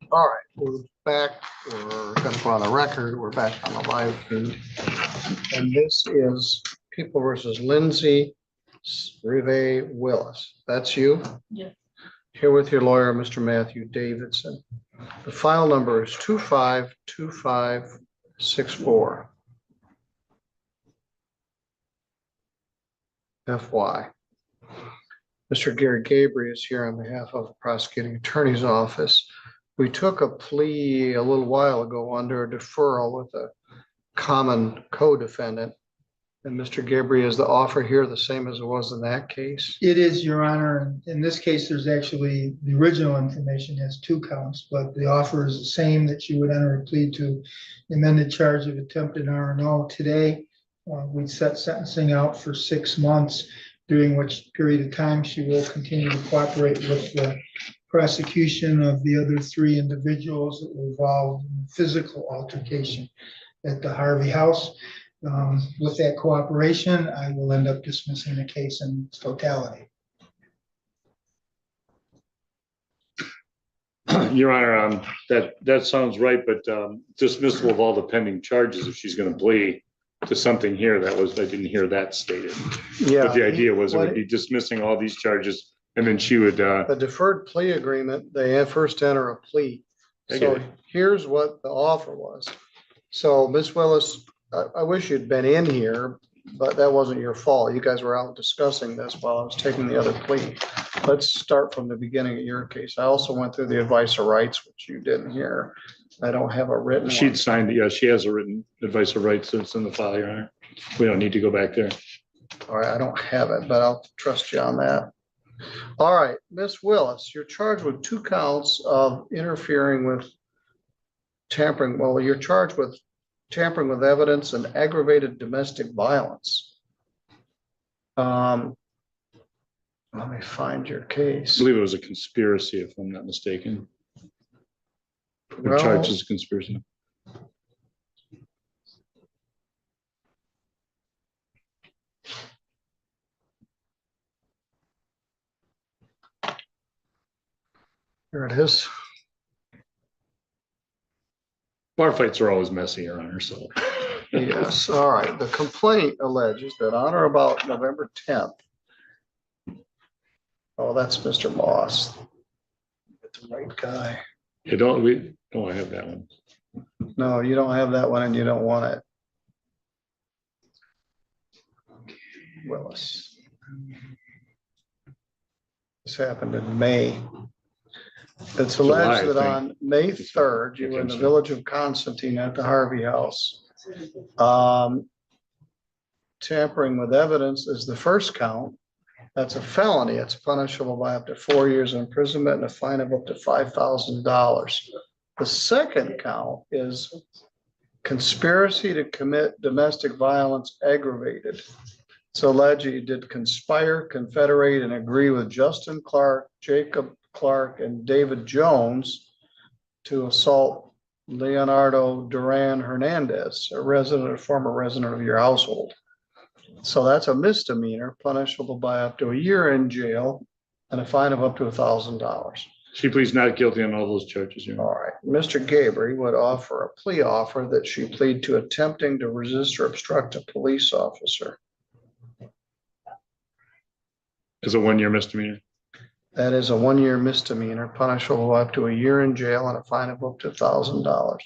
All right, we're back. We're going to go on the record. We're back on the live feed. And this is People versus Lindsay Rivay Willis. That's you? Yeah. Here with your lawyer, Mr. Matthew Davidson. The file number is 252564. FY. Mr. Gary Gabriel is here on behalf of the prosecuting attorney's office. We took a plea a little while ago under a deferral with a common co-defendant. And Mr. Gabriel, is the offer here the same as it was in that case? It is, Your Honor. In this case, there's actually, the original information has 2 counts, but the offer is the same, that you would enter a plea to the amended charge of attempted R&O. Today, we set sentencing out for 6 months, during which period of time she will continue to cooperate with the prosecution of the other 3 individuals that were involved in physical altercation at the Harvey House. With that cooperation, I will end up dismissing the case in its totality. Your Honor, that sounds right, but dismissal of all the pending charges if she's going to plea to something here I didn't hear that stated. Yeah. But the idea was it would be dismissing all these charges and then she would. The deferred plea agreement, they first enter a plea. So here's what the offer was. So Ms. Willis, I wish you'd been in here, but that wasn't your fault. You guys were out discussing this while I was taking the other plea. Let's start from the beginning of your case. I also went through the advice of rights, which you didn't hear. I don't have a written. She'd signed it. Yeah, she has a written advice of rights. It's in the file, Your Honor. We don't need to go back there. All right, I don't have it, but I'll trust you on that. All right, Ms. Willis, you're charged with 2 counts of interfering with tampering. Well, you're charged with tampering with evidence and aggravated domestic violence. Let me find your I case. believe it was a conspiracy, if I'm not mistaken. The Well, charge is a conspiracy. here it is. Bar fights are always messy, Your Honor, so. Yes, all right. The complaint alleges that on or about November 10th. Oh, that's Mr. Moss. That's the right guy. I have that one. No, you don't have that one and you don't want it. Willis. This happened in May. It's alleged that on May 3rd, you were in the village of Constantine at the Harvey House. Tampering with evidence is the first count. That's a felony. It's punishable by up to 4 years imprisonment and a fine of up to $5,000. The second count is conspiracy to commit domestic violence aggravated. So alleged you did conspire, confederate, and agree with Justin Clark, Jacob Clark, and David Jones to assault Leonardo Duran Hernandez, a former resident of your household. So that's a misdemeanor, punishable by up to a year in jail and a fine of up to $1,000. She pleads not guilty on all those charges, Your Honor. All right. Mr. Gabriel would offer a plea offer that she plead to attempting to resist or obstruct a police officer. It's a 1-year misdemeanor. That is a 1-year misdemeanor, punishable by up to a year in jail and a fine of up to $1,000.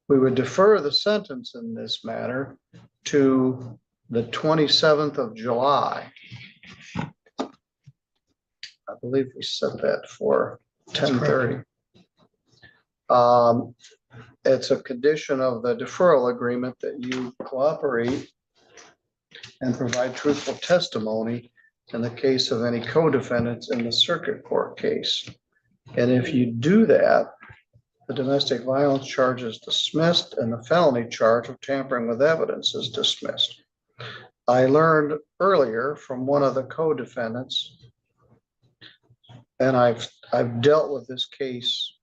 We would defer the sentence in this matter to the 27th of July. I believe we set that for 10:30. It's a condition of the deferral agreement that you cooperate and provide truthful testimony in the case of any co-defendants in the circuit court case. And if you do that, the domestic violence charge is dismissed and the felony charge of tampering with evidence is dismissed. I learned earlier from one of the co-defendants, and I've dealt with this case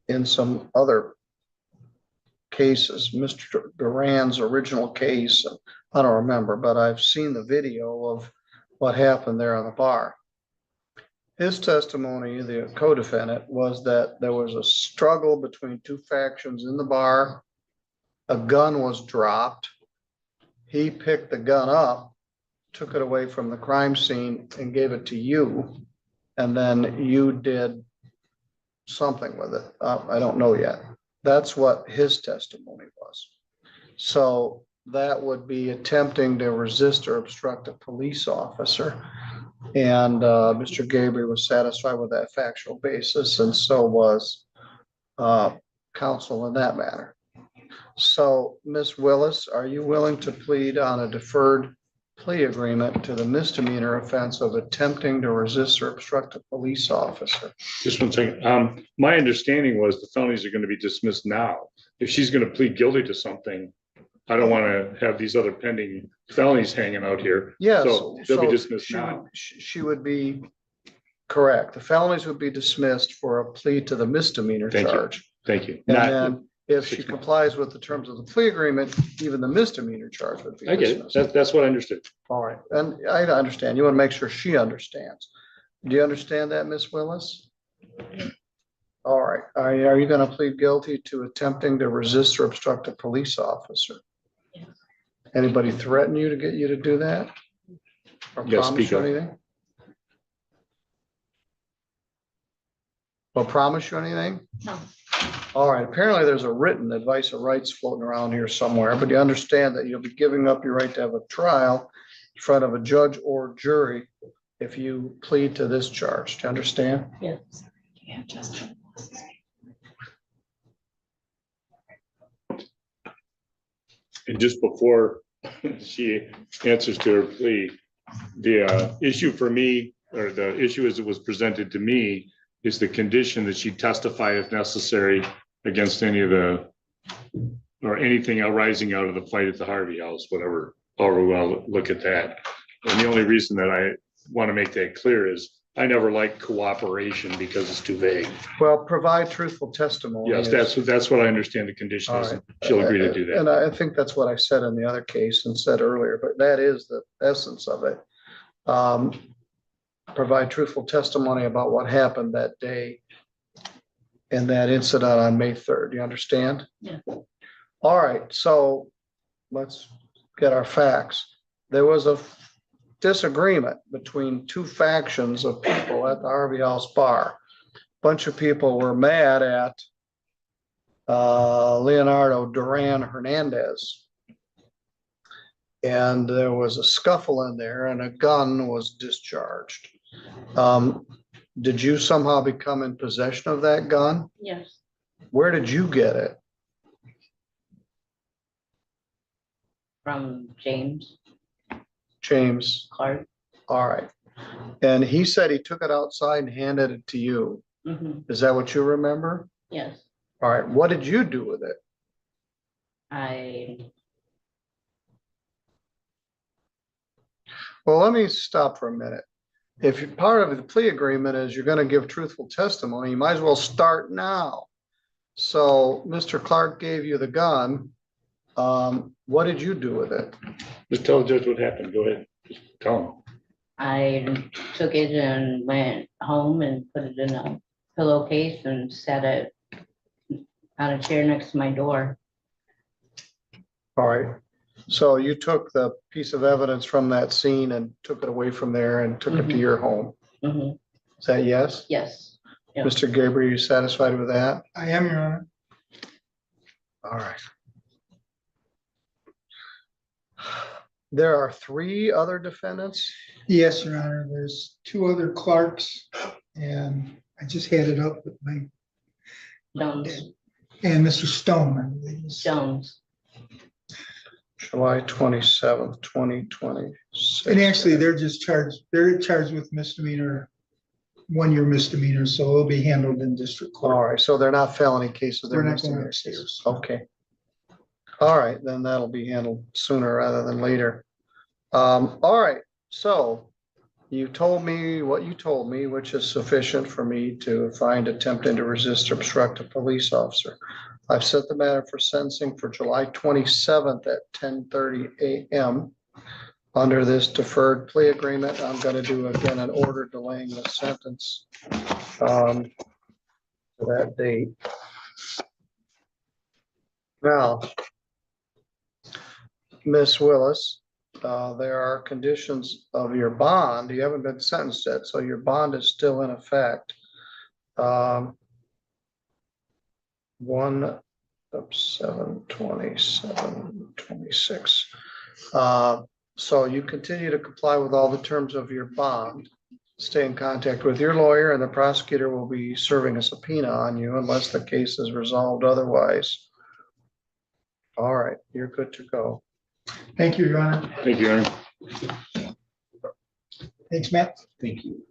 in some other cases, Mr. Duran's original case, I don't remember, but I've seen the video of what happened there on the bar. His testimony, the co-defendant, was that there was a struggle between two factions in the bar. A gun was dropped. He picked the gun up, took it away from the crime scene and gave it to you. And then you did something with it. I don't know yet. That's what his testimony was. So that would be attempting to resist or obstruct a police officer. And Mr. Gabriel was satisfied with that factual basis, and so was counsel in that matter. So, Ms. Willis, are you willing to plead on a deferred plea agreement to the misdemeanor offense of attempting to resist or obstruct a police officer? Just one second. My understanding was the felonies are going to be dismissed now. If she's going to plead guilty to something, I don't want to have these other pending felonies hanging out here. Yes. So they'll be dismissed now. She would be correct. The felonies would be dismissed for a plea to the misdemeanor Thank you. charge. Thank you. And Not- then if she complies with the terms of the plea agreement, even the misdemeanor charge would be I get it. dismissed. That's what I understood. All right. And I understand. You want to make sure she understands. Do you understand that, Ms. Willis? All right. Are you going to plead guilty to attempting to resist or obstruct a police officer? Yes. Anybody threaten you to get you to do that? Or Yes, promise speak you up. anything? Or promise you anything? No. All right, apparently there's a written advice of rights floating around here somewhere, but you understand that you'll be giving up your right to have a trial in front of a judge or jury if you plead to this charge. Do you understand? Yes. Yeah, just. And just before she answers to her plea, the issue for me, or the issue as it was presented to me, is the condition that she testify if necessary against any of the, or anything arising out of the fight at the Harvey House, whatever, however we want to look at that. And the only reason that I want to make that clear is I never like cooperation because it's too vague. Well, provide truthful testimony. Yes, that's what I understand the condition is. All right. She'll agree to do that. And I think that's what I said in the other case and said earlier, but that is the essence of it. Provide truthful testimony about what happened that day in that incident on May 3rd. You understand? Yeah. All right, so let's get our facts. There was a disagreement between two factions of people at the Harvey House bar. Bunch of people were mad at Leonardo Duran Hernandez. And there was a scuffle in there and a gun was discharged. Did you somehow become in possession of that gun? Yes. Where did you get it? From James James? Clark. All right. And he said he took it outside and handed it to you. Mm-hmm. Is that what you remember? Yes. All right. What did you do with it? Well, let me stop for a minute. If you're part of the plea agreement is you're going to give truthful testimony, you might as well start now. So Mr. Clark gave you the gun. What did you do with it? Just tell the judge what happened. Go ahead. Just tell him. I took it and went home and put it in a pillowcase and set it on a chair next to my door. All right. So you took the piece of evidence from that scene and took it away from there and took it to Mhm. your home. Mhm. Is that yes? Yes. Yeah. Mr. Gabriel, you satisfied with that? I am, Your Honor. All right. There are three other defendants. Yes, Your Honor. There's two other Clarks, and I just had it up with my, Jones. and Mr. Stone, I believe. Jones. July 27th, 2026. And actually, they're charged with misdemeanor, 1-year misdemeanor, so it'll be handled in district All court. right, so they're not felony cases. They're We're not going misdemeanor upstairs. cases. Okay. All right, then that'll be handled sooner rather than later. All right, so you told me what you told me, which is sufficient for me to find attempting to resist or obstruct a police officer. I've set the matter for sentencing for July 27th at 10:30 a.m. under this deferred plea agreement. I'm gonna do again an order delaying the sentence to that date. Now, Miss Willis, there are conditions of your bond. You haven't been sentenced yet, so your bond is still in effect. 1/7/27/26. So you continue to comply with all the terms of your bond. Stay in contact with your lawyer, and the prosecutor will be serving a subpoena on you unless the case is resolved otherwise. All right, you're good to go. Thank you, Your Honor. Thank you, Aaron. Thanks, Matt. Thank you.